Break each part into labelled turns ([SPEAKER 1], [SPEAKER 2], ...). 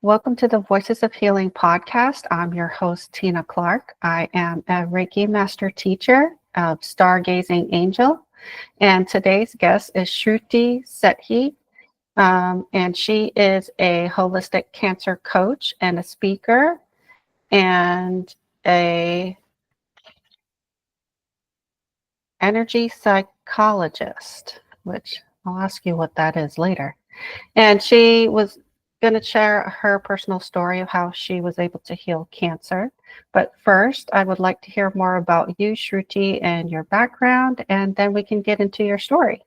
[SPEAKER 1] Welcome to the Voices of Healing podcast. I'm your host, Tina Clarke. I am a Reiki Master Teacher of Stargazing Angel, and today's guest is Shruti Sethi, and she is a holistic cancer coach and a speaker and a energy psychologist, which I'll ask you what that is later. And she was going to share her personal story of how she was able to heal cancer. But first, I would like to hear more about you, Shruti, and your background, and then we can get into your story.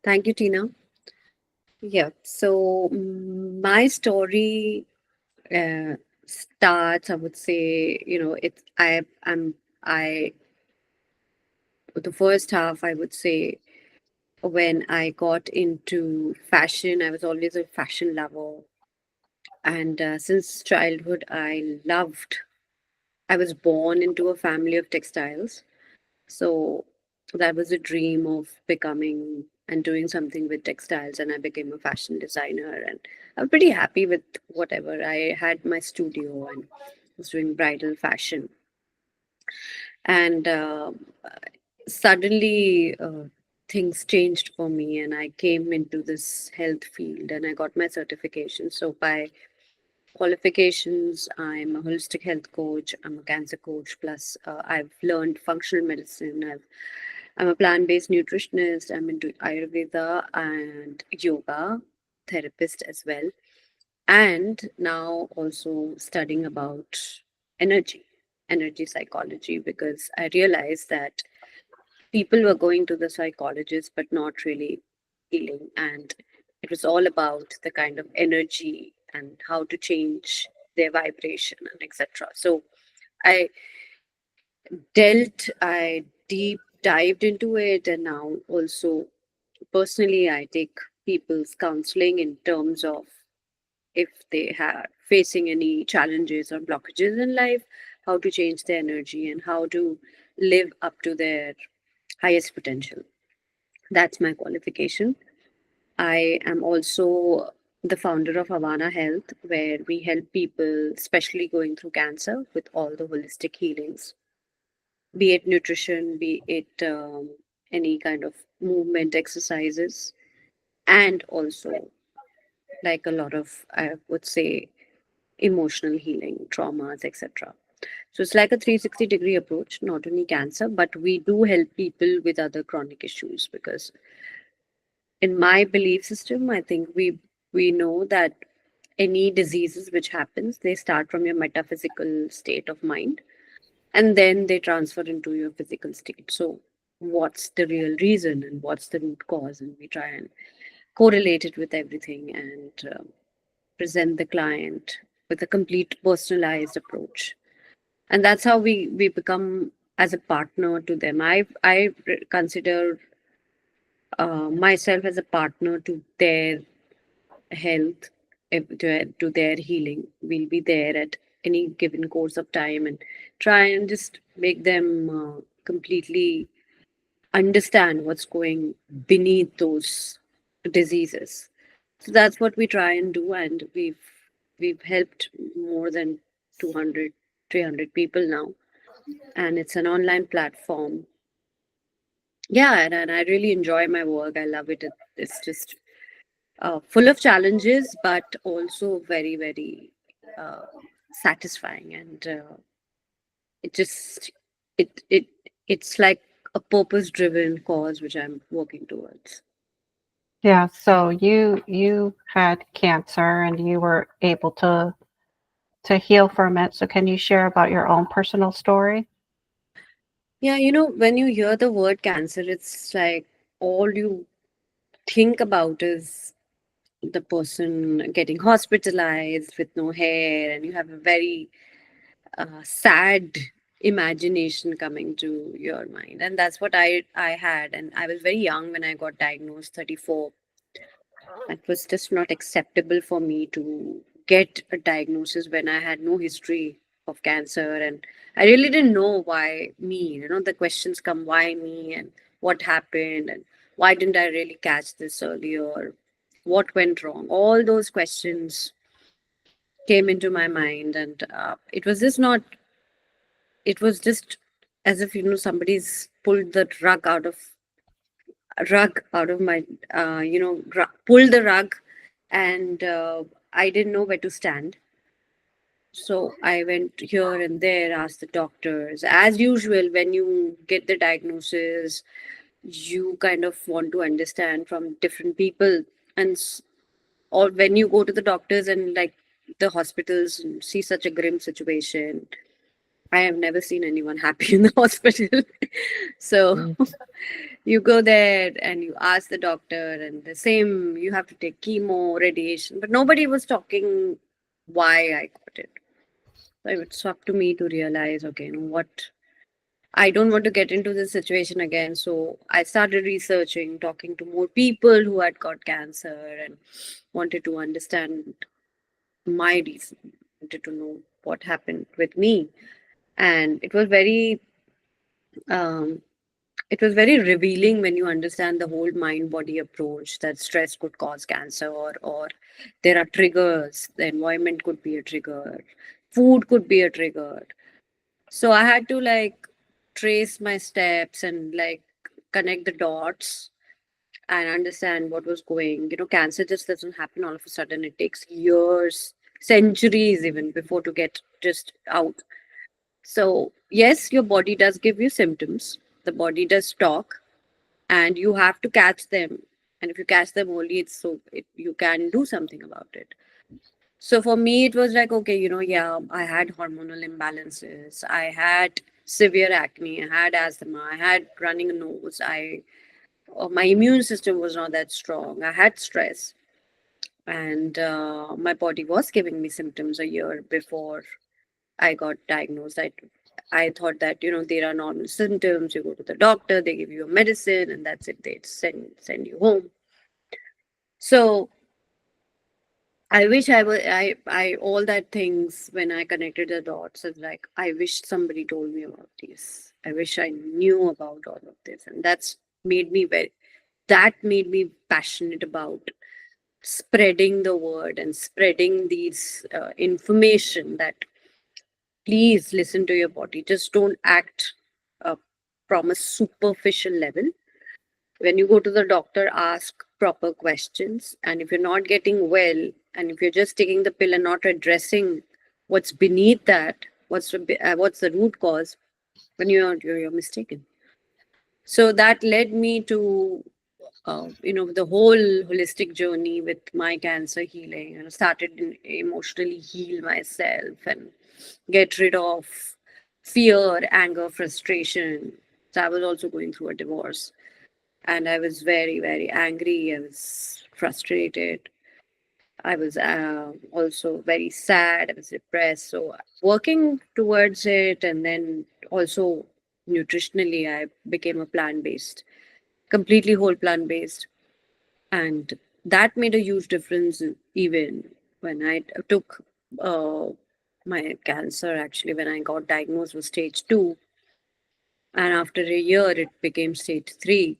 [SPEAKER 2] Thank you, Tina. Yeah, so my story starts, I would say, I, the first half, I would say, when I got into fashion, I was always a fashion lover. And since childhood, I was born into a family of textiles. So that was a dream of becoming and doing something with textiles, and I became a fashion designer. And I'm pretty happy with whatever. I had my studio and was doing bridal fashion. And suddenly, things changed for me, and I came into this health field, and I got my certification. So by qualifications, I'm a holistic health coach, I'm a cancer coach, plus I've learned functional medicine. I'm a plant-based nutritionist. I'm into Ayurveda and yoga therapist as well. And now also studying about energy, energy psychology, because I realized that people were going to the psychologist but not really healing. And it was all about the kind of energy and how to change their vibration and etc. So I I deep dived into it, and now also personally, I take people's counseling in terms of if they are facing any challenges or blockages in life, how to change their energy and how to live up to their highest potential. That's my qualification. I am also the founder of Awaana Health, where we help people, especially going through cancer, with all the holistic healings, be it nutrition, be it any kind of movement exercises, and also like a lot of, I would say, emotional healing, traumas, etc. So it's like a 360-degree approach, not only cancer, but we do help people with other chronic issues because in my belief system, I think we know that any diseases which happens, they start from your metaphysical state of mind and then they transfer into your physical state. So what's the real reason and what's the root cause? And we try and correlate it with everything and present the client with a complete personalized approach, and that's how we become as a partner to them. I consider myself as a partner to their health, to their healing. We'll be there at any given course of time and try and just make them completely understand what's going beneath those diseases. So that's what we try and do, and we've helped more than 200, 300 people now, and it's an online platform. Yeah, and I really enjoy my work. I love it. It's just full of challenges, but also very, very uh, satisfying. And it just it it's like a purpose-driven cause which I'm working towards.
[SPEAKER 1] Yeah, so you had cancer and you were able to heal from it. So can you share about your own personal story?
[SPEAKER 2] Yeah, when you hear the word cancer, it's like all you think about is the person getting hospitalized with no hair, and you have a very sad imagination coming to your mind. And that's what I had, and I was very young when I got diagnosed, 34. It was just not acceptable for me to get a diagnosis when I had no history of cancer, and I really didn't know why me. The questions come, why me, and what happened, and why didn't I really catch this earlier, what went wrong, all those questions came into my mind, and it was just not. It was just as if somebody's pulled the rug out of my pulled the rug, and I didn't know where to stand. So I went here and there, asked the doctors. As usual, when you get the diagnosis, you kind of want to understand from different people, and or when you go to the doctors and like the hospitals and see such a grim situation. I have never seen anyone happy in the hospital. So
[SPEAKER 1] Mm.
[SPEAKER 2] you go there and you ask the doctor, and the same, you have to take chemo, radiation, but nobody was talking why I got it. So it's up to me to realize, okay, what I don't want to get into this situation again. So I started researching, talking to more people who had got cancer, and wanted to understand my reason, wanted to know what happened with me. And um, it was very revealing when you understand the whole mind body approach, that stress could cause cancer, or there are triggers, the environment could be a trigger, food could be a trigger. So I had to like trace my steps and like connect the dots and understand what was going. Cancer just doesn't happen all of a sudden. It takes years, centuries even before to get just out. So yes, your body does give you symptoms. The body does talk, and you have to catch them. And if you catch them early, you can do something about it. So for me, it was like, okay, yeah, I had hormonal imbalances. I had severe acne. I had asthma. I had running nose. My immune system was not that strong. I had stress, and my body was giving me symptoms a year before I got diagnosed. I thought that there are normal symptoms. You go to the doctor, they give you a medicine, and that's it. They send you home. So I wish I all that things when I connected the dots is like I wish somebody told me about this. I wish I knew about all of this, and made me very that made me passionate about spreading the word and spreading these information that please listen to your body. Just don't act uh, from a superficial level. When you go to the doctor, ask proper questions. And if you're not getting well, and if you're just taking the pill and not addressing what's beneath that, what's the root cause, then you're mistaken. So that led me to the whole holistic journey with my cancer healing, and started to emotionally heal myself and get rid of fear, anger, frustration. So I was also going through a divorce, and I was very, very angry. I was frustrated. I was also very sad. I was depressed. So working towards it, and then also nutritionally, I became a plant based, completely whole plant based, and that made a huge difference. Even when I took uh, my cancer, actually, when I got diagnosed with stage 2, and after a year, it became stage 3,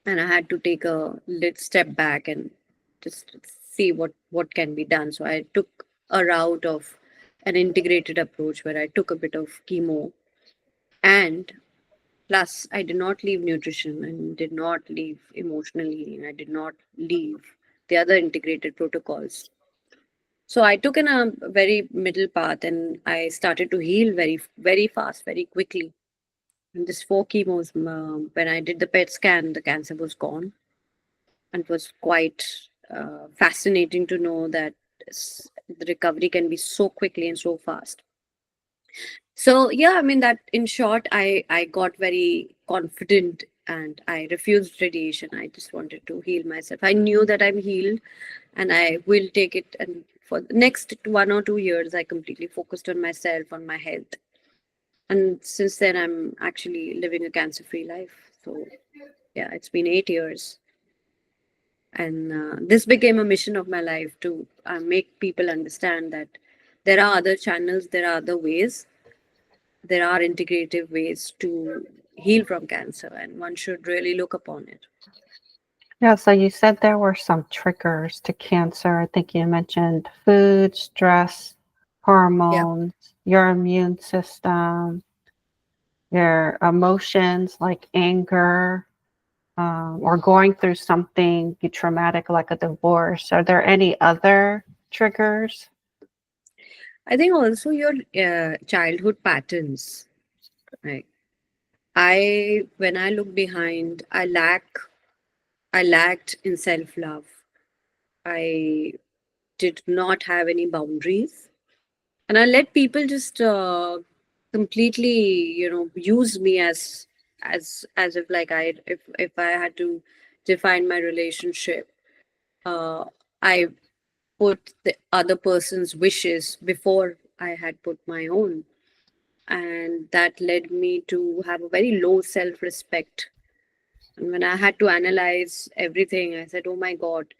[SPEAKER 2] and I had to take a little step back and just see what can be done. So I took a route of an integrated approach where I took a bit of chemo, and plus I did not leave nutrition and did not leave emotional healing. I did not leave the other integrated protocols. So I took in a very middle path, and I started to heal very very fast, very quickly. And this 4 chemos, when I did the PET scan, the cancer was gone, and it was quite fascinating to know that the recovery can be so quickly and so fast. So yeah, I mean that in short, I got very confident and I refused radiation. I just wanted to heal myself. I knew that I'm healed, and I will take it. And for the next 1 or 2 years, I completely focused on myself, on my health. And since then, I'm actually living a cancer-free life. So yeah, it's been 8 years. And this became a mission of my life to make people understand that there are other channels, there are other ways, there are integrative ways to heal from cancer, and one should really look upon it.
[SPEAKER 1] Yeah, so you said there were some triggers to cancer. I think you mentioned food, stress,
[SPEAKER 2] Yeah.
[SPEAKER 1] hormones, your immune system, your emotions like anger, or going through something traumatic like a divorce. Are there any other triggers?
[SPEAKER 2] I think also your childhood patterns. Right. When I look behind, I lacked in self love. I did not have any boundaries, and I let people just completely, use me as if like if I had to define my relationship, uh, I put the other person's wishes before I had put my own, and that led me to have a very low self respect. And when I had to analyze everything, I said, "Oh my God,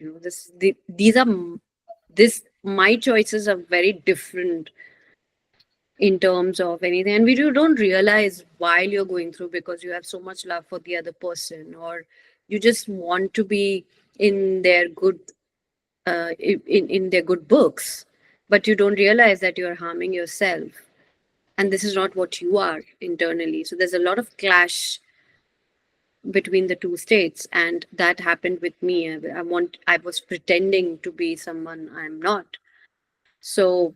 [SPEAKER 2] these are this my choices are very different in terms of anything, and you don't realize while you're going through because you have so much love for the other person, or you just want to be in their good in their good books, but you don't realize that you're harming yourself, and this is not what you are internally. So there's a lot of clash between the two states, and that happened with me. I was pretending to be someone I'm not. So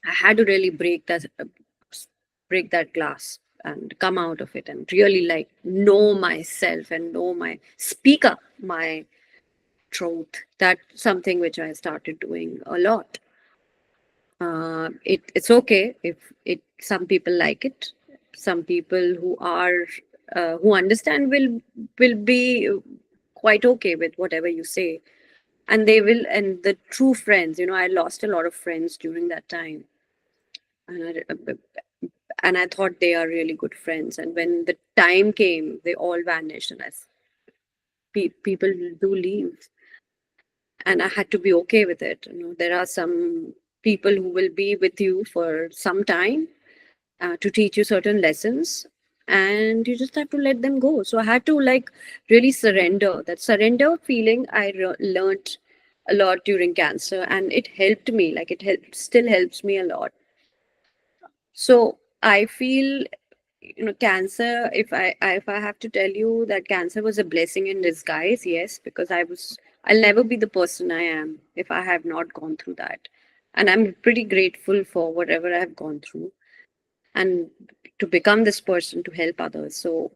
[SPEAKER 2] I had to really break that glass and come out of it and really like know myself and know my speak up my truth. That's something which I started doing a lot. It's okay if it some people like it. Some people who understand will be quite okay with whatever you say, and they will. And the true friends, I lost a lot of friends during that time, and I thought they are really good friends. And when the time came, they all vanished, and people do leave, and I had to be okay with it. There are some people who will be with you for some time to teach you certain lessons, and you just have to let them go. So I had to like really surrender. That surrender feeling learned a lot during cancer, and it helped me. Like still helps me a lot. So I feel, cancer. If I have to tell you that cancer was a blessing in disguise, yes, because I'll never be the person I am if I have not gone through that, and I'm pretty grateful for whatever I've gone through and to become this person to help others. So,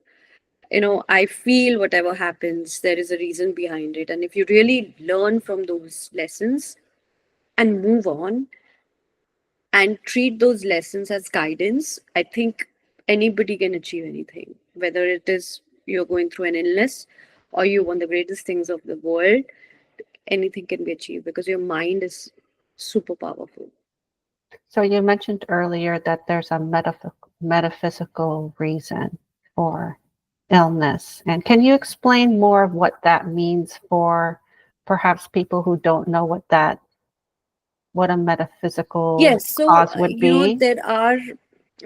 [SPEAKER 2] I feel whatever happens, there is a reason behind it. And if you really learn from those lessons and move on and treat those lessons as guidance, I think anybody can achieve anything, whether it is you're going through an illness or you want the greatest things of the world, anything can be achieved because your mind is super powerful.
[SPEAKER 1] So you mentioned earlier that there's a metaphysical reason for illness. And can you explain more of what that means for perhaps people who don't know what a metaphysical
[SPEAKER 2] Yes, so
[SPEAKER 1] cause would be?
[SPEAKER 2] there are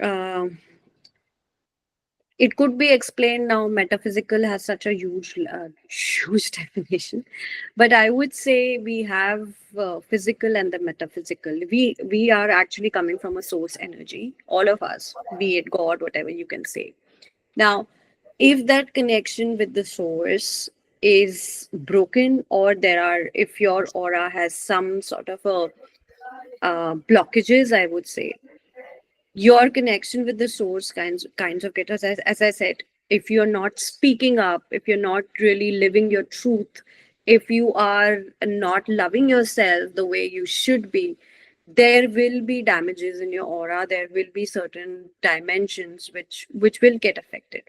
[SPEAKER 2] uh, it could be explained now. Metaphysical has such a huge definition, but I would say we have physical and the metaphysical. We are actually coming from a source energy, all of us, be it God, whatever you can say. Now, if that connection with the source is broken, or if your aura has some sort of a blockages, I would say your connection with the source kinds of get us, as I said, if you're not speaking up, if you're not really living your truth, if you are not loving yourself the way you should be, there will be damages in your aura. There will be certain dimensions which will get affected.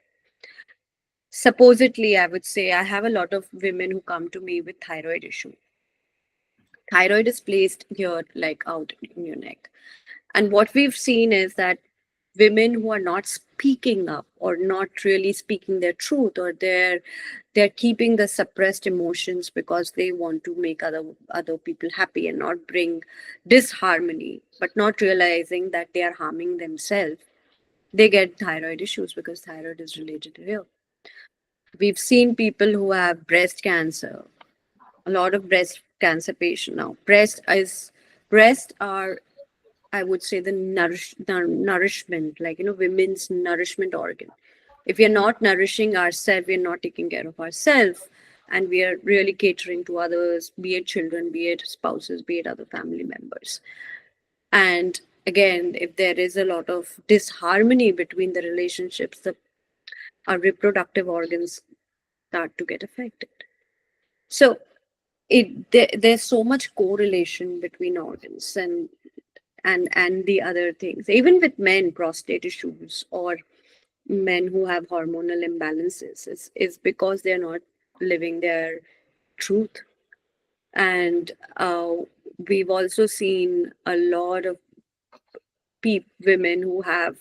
[SPEAKER 2] Supposedly, I would say I have a lot of women who come to me with thyroid issue. Thyroid is placed here like out in your neck, and what we've seen is that women who are not speaking up or not really speaking their truth, or they're keeping the suppressed emotions because they want to make other people happy and not bring disharmony, but not realizing that they are harming themselves, they get thyroid issues because thyroid is related to here. We've seen people who have breast cancer, a lot of breast cancer patient now. Breast are, I would say, the nourishment, like, women's nourishment organ. If we are not nourishing ourselves, we are not taking care of ourselves, and we are really catering to others, be it children, be it spouses, be it other family members. And again, if there is a lot of disharmony between the relationships, our reproductive organs start to get affected. So there's so much correlation between organs and the other things. Even with men, prostate issues or men who have hormonal imbalances is because they're not living their truth. And we've also seen a lot of women who have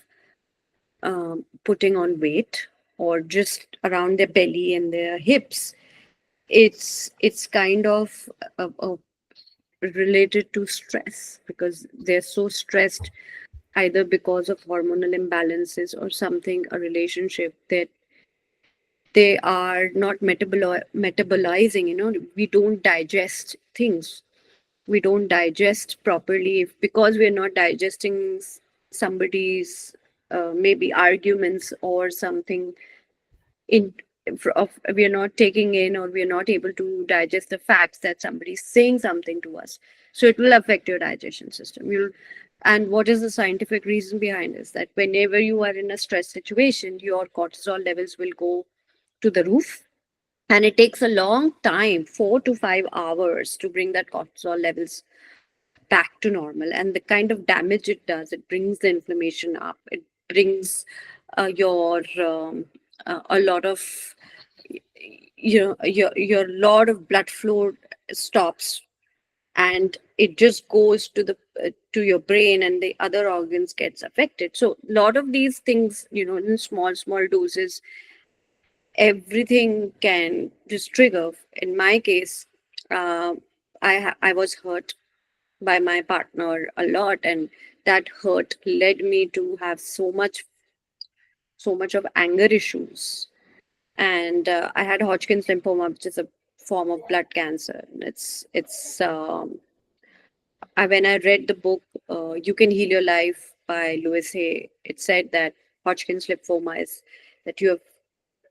[SPEAKER 2] putting on weight or just around their belly and their hips. It's kind of related to stress, because they're so stressed, either because of hormonal imbalances or something, a relationship, that they are not metabolizing. We don't digest things, we don't digest properly, because we're not digesting somebody's maybe arguments or something in we are not taking in, or we are not able to digest the facts that somebody's saying something to us. So it will affect your digestion system. You'll And what is the scientific reason behind this? That whenever you are in a stress situation, your cortisol levels will go to the roof, and it takes a long time, 4 to 5 hours, to bring that cortisol levels back to normal. And the kind of damage it does, it brings the inflammation up, it brings your a lot of, your lot of blood flow stops, and it just goes to your brain, and the other organs gets affected. So a lot of these things, in small doses, everything can just trigger. In my case, uh, I was hurt by my partner a lot, and that hurt led me to have so much of anger issues. And I had Hodgkin's lymphoma, which is a form of blood cancer. When I read the book, You Can Heal Your Life by Louis Hay, it said that Hodgkin's lymphoma is that you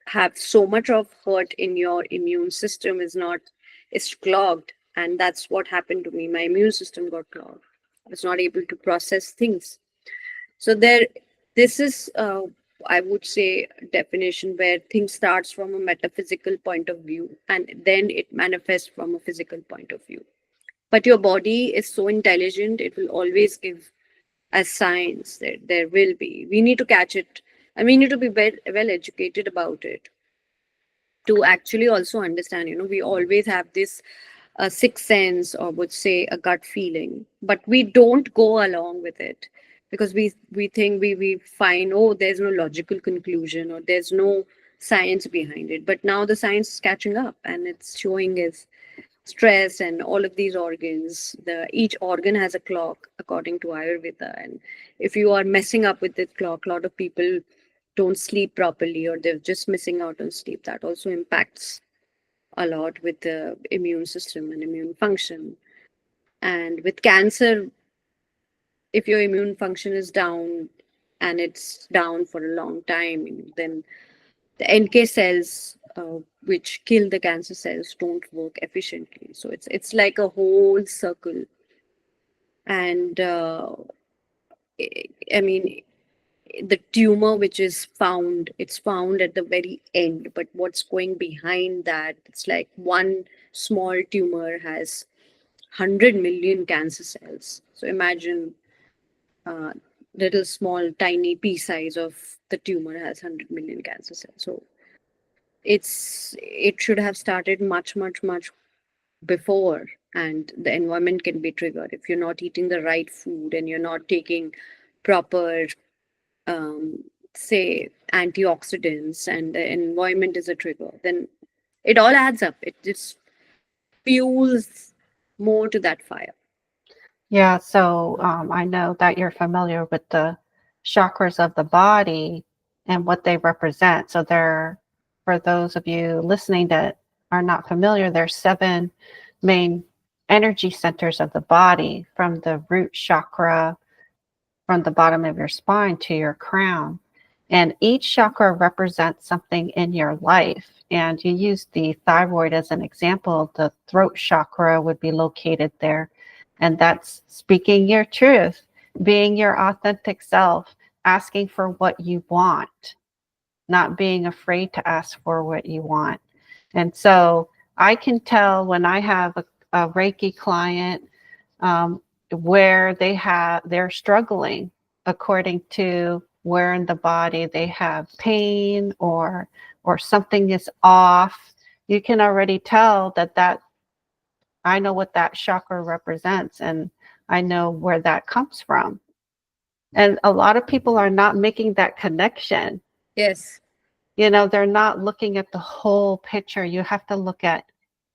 [SPEAKER 2] have so much of hurt in your immune system is clogged. And that's what happened to me. My immune system got clogged. I was not able to process things. So this is, I would say, definition where things starts from a metaphysical point of view, and then it manifests from a physical point of view. But your body is so intelligent; it will always give us signs that there will be. We need to catch it, and we need to be well educated about it to actually also understand. We always have this sixth sense, or would say a gut feeling, but we don't go along with it, because we think we find, oh, there's no logical conclusion, or there's no science behind it. But now the science is catching up, and it's showing is stress and all of these organs. The Each organ has a clock according to Ayurveda, and if you are messing up with the clock, a lot of people don't sleep properly, or they're just missing out on sleep. That also impacts a lot with the immune system and immune function. And with cancer, if your immune function is down and it's down for a long time, then the NK cells, which kill the cancer cells, don't work efficiently. So it's like a whole circle. And I mean, the tumor which is found, it's found at the very end, but what's going behind that, it's like one small tumor has 100 million cancer cells. So imagine, uh, little small tiny pea size of the tumor has 100 million cancer cells. So it should have started much before. And the environment can be triggered if you're not eating the right food, and you're not taking proper, um, say, antioxidants, and the environment is a trigger, then it all adds up. It just fuels more to that fire.
[SPEAKER 1] Yeah, so I know that you're familiar with the chakras of the body and what they represent. So they're for those of you listening that are not familiar, there's 7 main energy centers of the body, from the root chakra, from the bottom of your spine to your crown. And each chakra represents something in your life. And you use the thyroid as an example. The throat chakra would be located there. And that's speaking your truth, being your authentic self, asking for what you want, not being afraid to ask for what you want. And so I can tell when I have a Reiki client, where they're struggling according to where in the body they have pain, or something is off. You can already tell that I know what that chakra represents, and I know where that comes from. And a lot of people are not making that connection.
[SPEAKER 2] Yes.
[SPEAKER 1] They're not looking at the whole picture. You have to look at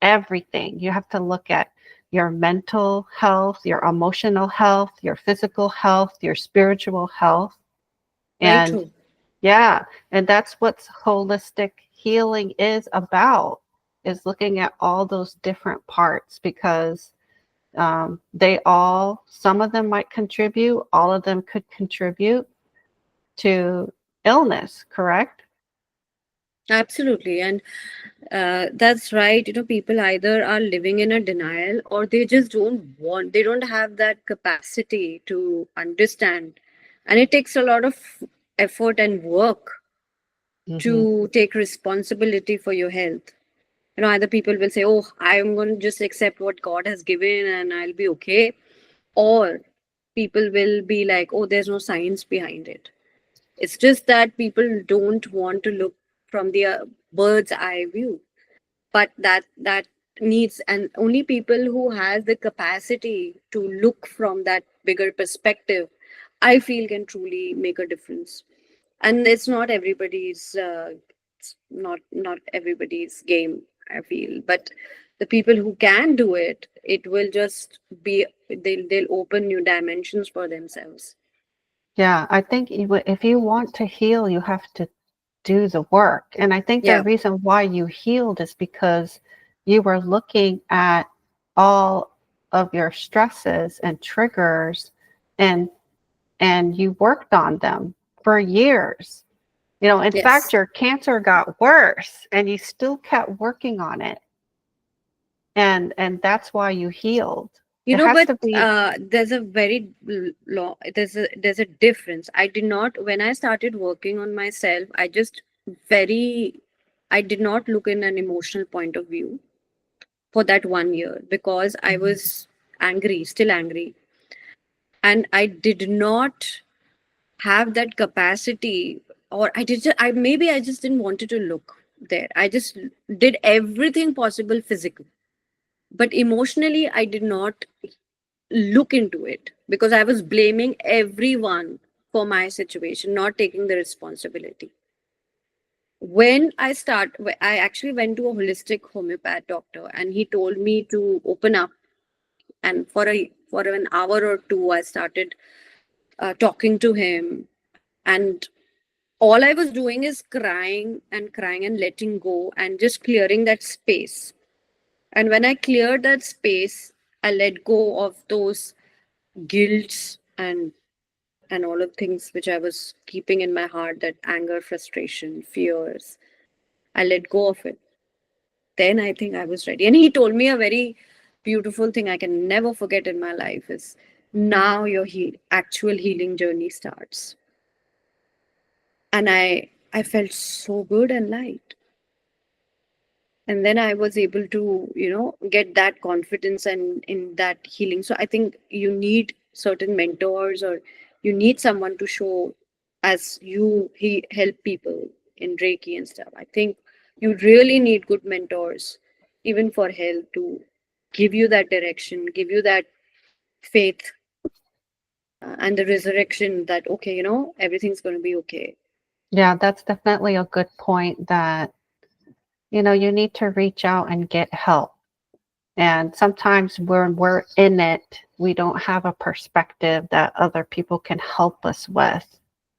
[SPEAKER 1] everything. You have to look at your mental health, your emotional health, your physical health, your spiritual health.
[SPEAKER 2] Very
[SPEAKER 1] And
[SPEAKER 2] true.
[SPEAKER 1] yeah, and that's what holistic healing is about, is looking at all those different parts, because some of them might contribute, all of them could contribute to illness, correct?
[SPEAKER 2] Absolutely. And that's right. People either are living in a denial, or they don't have that capacity to understand. And it takes a lot of effort and work
[SPEAKER 1] Mm-hmm.
[SPEAKER 2] to take responsibility for your health. Either people will say, oh, I'm going to just accept what God has given and I'll be okay. Or people will be like, oh, there's no science behind it. It's just that people don't want to look from the bird's eye view. But that needs, and only people who has the capacity to look from that bigger perspective, I feel, can truly make a difference. And it's not everybody's not everybody's game, I feel. But the people who can do it, it will just be, they'll open new dimensions for themselves.
[SPEAKER 1] Yeah, I think if you want to heal, you have to do the work. And I think the
[SPEAKER 2] Yeah.
[SPEAKER 1] reason why you healed is because you were looking at all of your stresses and triggers, and you worked on them for years. In fact,
[SPEAKER 2] Yes.
[SPEAKER 1] your cancer got worse and you still kept working on it. And that's why you healed. It has
[SPEAKER 2] But
[SPEAKER 1] to be.
[SPEAKER 2] there's a very law. There's a difference. I did not, when I started working on myself, very, I did not look in an emotional point of view for that 1 year, because I
[SPEAKER 1] Mhm.
[SPEAKER 2] was angry, still angry, and I did not have that capacity, or I maybe I just didn't wanted to look there. I just did everything possible physical, but emotionally I did not look into it, because I was blaming everyone for my situation, not taking the responsibility. I actually went to a holistic homeopath doctor, and he told me to open up. And for an hour or two, I started talking to him, and all I was doing is crying and letting go and just clearing that space. And when I cleared that space, I let go of those guilts and all of things which I was keeping in my heart, that anger, frustration, fears. I let go of it. Then I think I was ready. And he told me a very beautiful thing I can never forget in my life is, now your actual healing journey starts. And I felt so good and light. And then I was able to, get that confidence and in that healing. So I think you need certain mentors, or you need someone to show, as he help people in Reiki and stuff. I think you really need good mentors, even for health, to give you that direction, give you that faith, and the resurrection that, okay, everything's going to be okay.
[SPEAKER 1] Yeah, that's definitely a good point, that you need to reach out and get help. And sometimes when we're in it, we don't have a perspective that other people can help us with.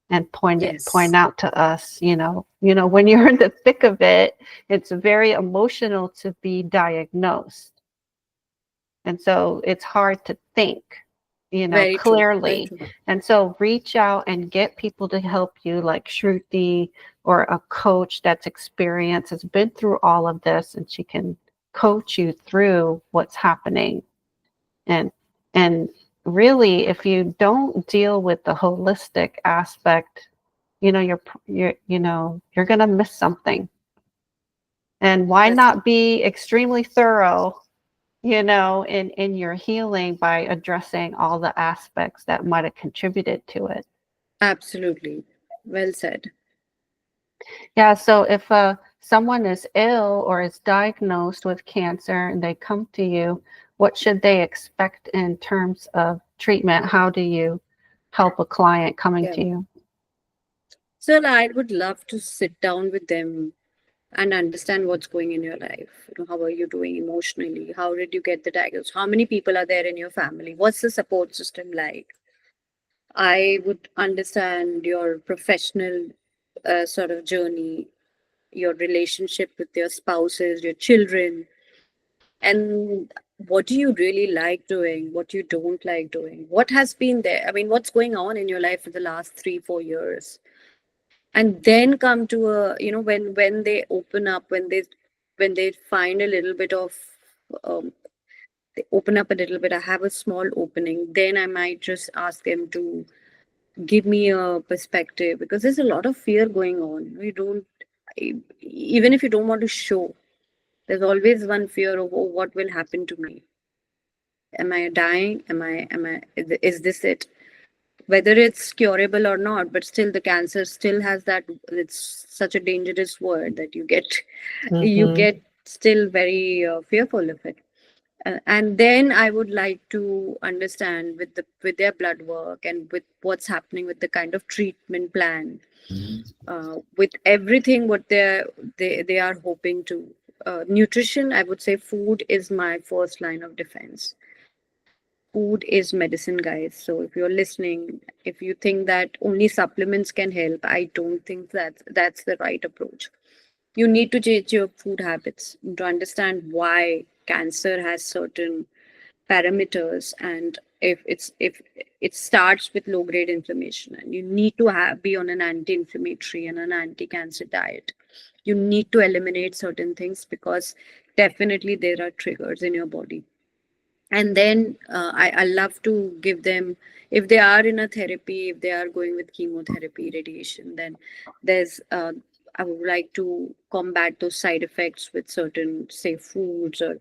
[SPEAKER 1] and point
[SPEAKER 2] Yes.
[SPEAKER 1] out to us, when you're in the thick of it, it's very emotional to be diagnosed. And so it's hard to think,
[SPEAKER 2] Very true. Very
[SPEAKER 1] clearly.
[SPEAKER 2] true.
[SPEAKER 1] And so reach out and get people to help you, like Shruti, or a coach that's experienced, has been through all of this, and she can coach you through what's happening. And and really, if you don't deal with the holistic aspect, you're going to miss something. And why
[SPEAKER 2] That's
[SPEAKER 1] not be extremely thorough, in your healing by addressing all the aspects that might have contributed to it.
[SPEAKER 2] absolutely well said.
[SPEAKER 1] Yeah, so if someone is ill or is diagnosed with cancer and they come to you, what should they expect in terms of treatment? How do you help a client coming
[SPEAKER 2] Yeah.
[SPEAKER 1] to you?
[SPEAKER 2] So I would love to sit down with them and understand what's going in your life. How are you doing emotionally? How did you get the diagnosis? How many people are there in your family? What's the support system like? I would understand your professional sort of journey, your relationship with your spouses, your children, and what do you really like doing, what you don't like doing, what has been there. I mean, what's going on in your life for the last 3 4 years, and then come to a, when they open up, when they find a little bit of, um, they open up a little bit, I have a small opening, then I might just ask them to give me a perspective, because there's a lot of fear going on. We don't, even if you don't want to show, there's always one fear of, oh, what will happen to me? Am I dying? Is this it? Whether it's curable or not, but still the cancer still has that, it's such a dangerous word that you
[SPEAKER 1] Mm-hmm.
[SPEAKER 2] get still very fearful of it. And then I would like to understand with their blood work and with what's happening with the kind of treatment plan, with everything what they are hoping to. Nutrition, I would say food is my first line of defense. Food is medicine, guys. So if you're listening, if you think that only supplements can help, I don't think that's the right approach. You need to change your food habits to understand why cancer has certain parameters, and if it starts with low grade inflammation, and you need to be on an anti-inflammatory and an anti-cancer diet. You need to eliminate certain things because definitely there are triggers in your body. And then I love to give them, if they are in a therapy, if they are going with chemotherapy, radiation, then there's I would like to combat those side effects with certain, say, foods, or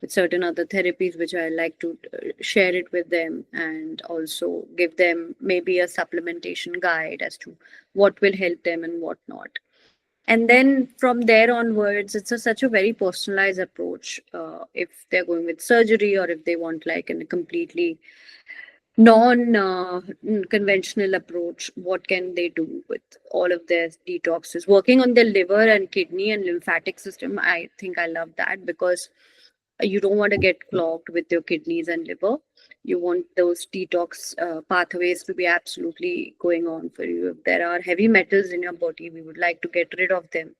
[SPEAKER 2] with certain other therapies, which I like to share it with them, and also give them maybe a supplementation guide as to what will help them and what not. And then from there onwards, it's such a very personalized approach. If they're going with surgery, or if they want like a completely non conventional approach, what can they do with all of their detoxes? Working on their liver and kidney and lymphatic system, I think I love that, because you don't want to get clogged with your kidneys and liver. You want those detox pathways to be absolutely going on for you. If there are heavy metals in your body, we would like to get rid of them,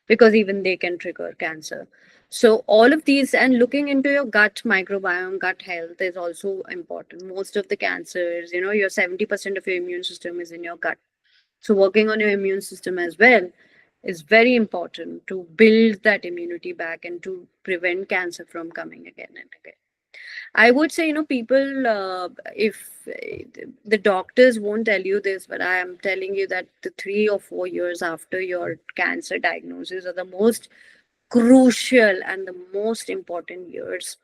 [SPEAKER 2] because even they can trigger cancer. So all of these, and looking into your gut microbiome, gut health is also important. Most of the cancers, your 70% of your immune system is in your gut. So working on your immune system as well is very important to build that immunity back and to prevent cancer from coming again and again. I would say, people, if the doctors won't tell you this, but I am telling you that the 3 or 4 years after your cancer diagnosis are the most crucial and the most important years,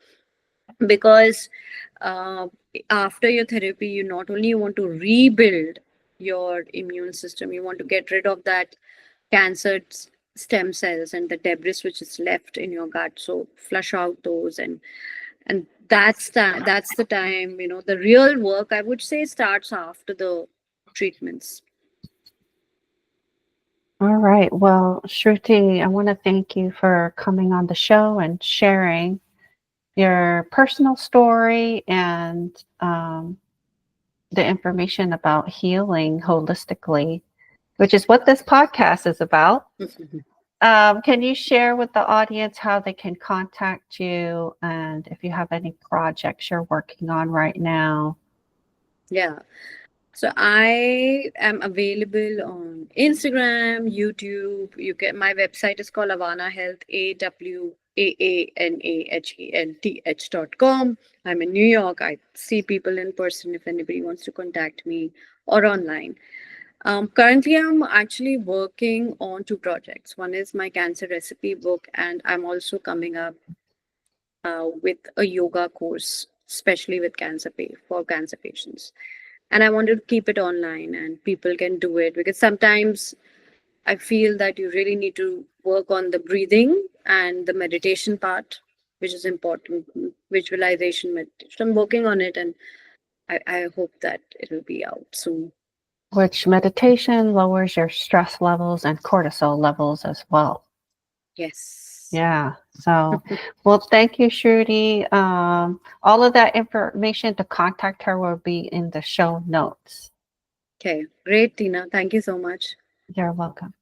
[SPEAKER 2] because uh, after your therapy, you not only want to rebuild your immune system, you want to get rid of that cancer stem cells and the debris which is left in your gut, so flush out those. And that's the time, the real work, I would say, starts after the treatments.
[SPEAKER 1] All right. Well, Shruti, I want to thank you for coming on the show and sharing your personal story and the information about healing holistically, which is what this podcast is about. Can you share with the audience how they can contact you and if you have any projects you're working on right now?
[SPEAKER 2] Yeah. So I am available on Instagram, YouTube. You can my website is called Awaana Health, AWAANAHELTH.com. I'm in New York. I see people in person if anybody wants to contact me or online. Currently, I'm actually working on two projects. One is my cancer recipe book, and I'm also coming up with a yoga course, especially with for cancer patients. And I wanted to keep it online, and people can do it because sometimes I feel that you really need to work on the breathing and the meditation part, which is important. Visualization meditation. I'm working on it, and I hope that it will be out soon.
[SPEAKER 1] Which meditation lowers your stress levels and cortisol levels as well.
[SPEAKER 2] Yes.
[SPEAKER 1] Yeah. So, well, thank you, Shruti. All of that information to contact her will be in the show notes.
[SPEAKER 2] Okay. Great, Tina. Thank you so much.
[SPEAKER 1] You're welcome.